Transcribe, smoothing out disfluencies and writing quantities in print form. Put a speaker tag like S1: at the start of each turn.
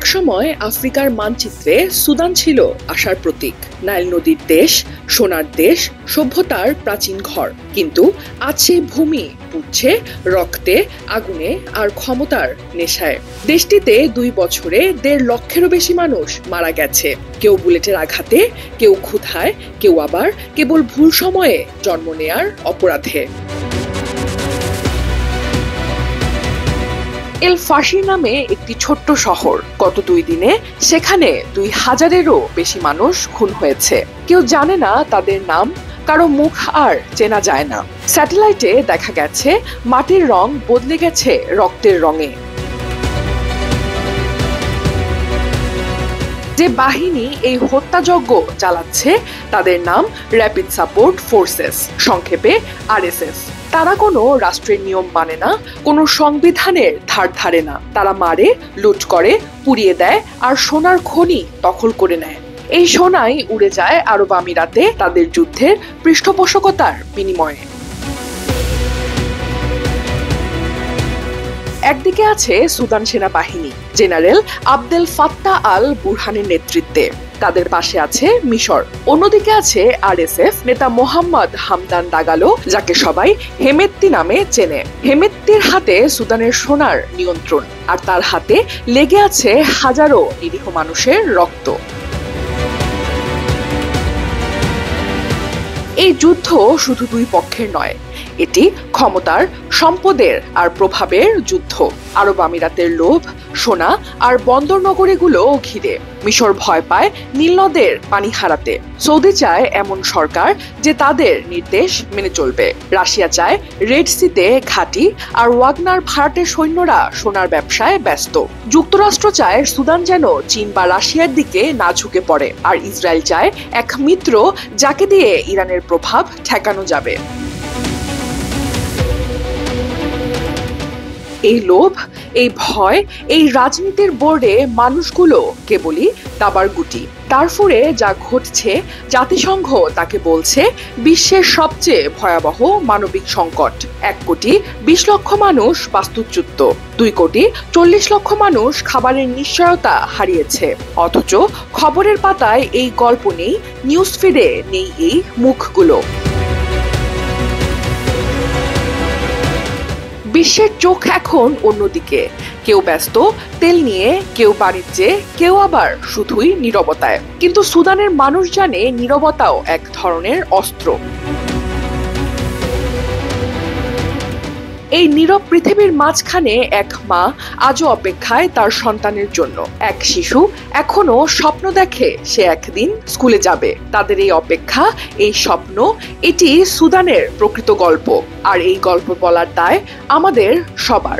S1: একসময় আফ্রিকার মানচিত্রে সুদান ছিল আশার প্রতীক, নাইল নদীর দেশ, সোনার দেশ, সভ্যতার প্রাচীন ঘর। কিন্তু আজ সেই ভূমি পুড়ছে রক্তে, আগুনে আর ক্ষমতার নেশায়। দেশটিতে 2 বছরে 1.5 লক্ষেরও বেশি মানুষ মারা গেছে, কেউ বুলেটের আঘাতে, কেউ ক্ষুধায়, কেউ আবার কেবল ভুল সময়ে জন্ম নেয়ার অপরাধে। এল ফাশির নামে একটি ছোট্ট শহর, গত 2 দিনে সেখানে 2000-এরও বেশি মানুষ খুন হয়েছে। কেউ জানে না তাদের নাম, কারো মুখ আর চেনা যায় না। স্যাটেলাইটে দেখা গেছে মাটির রং বদলে গেছে রক্তের রঙে। যে বাহিনী এই হত্যাযজ্ঞ চালাচ্ছে তাদের নাম র্যাপিড সাপোর্ট ফোর্সেস, সংক্ষেপে RSF। তারা কোনো রাষ্ট্রের নিয়ম মানে না, কোনো সংবিধানের ধার ধারে না। তারা মারে, লুট করে, পুড়িয়ে দেয় আর সোনার খনি দখল করে নেয়। এই সোনাই উড়ে যায় আরব আমিরাতে তাদের যুদ্ধের পৃষ্ঠপোষকতার বিনিময়ে। একদিকে আছে সুদান সেনাবাহিনী, জেনারেল আবদেল ফাত্তাহ আল বুরহানের নেতৃত্বে। তাদের পাশে আছে মিশর। অন্যদিকে আছে RSF নেতা মোহাম্মদ হামদান দাগালো, যাকে সবাই হেমেত্তি নামে চেনে। হেমেত্তির হাতে সুদানের সোনার নিয়ন্ত্রণ, আর তার হাতে লেগে আছে হাজারো নিরীহ মানুষের রক্ত। এই যুদ্ধ শুধু 2 পক্ষের নয়, এটি ক্ষমতার, সম্পদের আর প্রভাবের যুদ্ধ। আরব আমিরাতের লোভ, সোনা আর বন্দর নগরীগুলো ঘিরে। মিশর ভয় পায় নীল নদের পানি হারাতে। সৌদি চায় এমন সরকার যে তাদের নির্দেশ মেনে চলবে। রাশিয়া চায় রেড সিতে ঘাঁটি, আর ওয়াগনার ভাড়াটের সৈন্যরা সোনার ব্যবসায় ব্যস্ত। যুক্তরাষ্ট্র চায় সুদান যেন চীন বা রাশিয়ার দিকে না ঝুঁকে পড়ে, আর ইসরায়েল চায় এক মিত্র যাকে দিয়ে ইরানের প্রভাব ঠেকানো যাবে। এই লোভ, এই ভয়, এই রাজনীতির বোর্ডে মানুষগুলো কেবলই দাবার গুটি। দারফুরে যা ঘটছে, জাতিসংঘ তাকে বলছে বিশ্বের সবচেয়ে ভয়াবহ মানবিক সংকট। 1 কোটি 20 লক্ষ মানুষ বাস্তুচ্যুত, 2 কোটি 40 লক্ষ মানুষ খাবারের নিশ্চয়তা হারিয়েছে। অথচ খবরের পাতায় এই গল্প নেই, নিউজ ফিডে নেই এই মুখগুলো। বিশ্বের চোখ এখন অন্যদিকে। কেউ ব্যস্ত তেল নিয়ে, কেউ বাণিজ্যে, কেউ আবার শুধুই নীরবতায়। কিন্তু সুদানের মানুষ জানে নীরবতাও এক ধরনের অস্ত্র। এই নীরব পৃথিবীর মাঝখানে এক মা আজও অপেক্ষায় তার সন্তানের জন্য। এক শিশু এখনো স্বপ্ন দেখে সে একদিন স্কুলে যাবে। তাদের এই অপেক্ষা, এই স্বপ্ন, এটি সুদানের প্রকৃত গল্প। আর এই গল্প বলার দায় আমাদের সবার।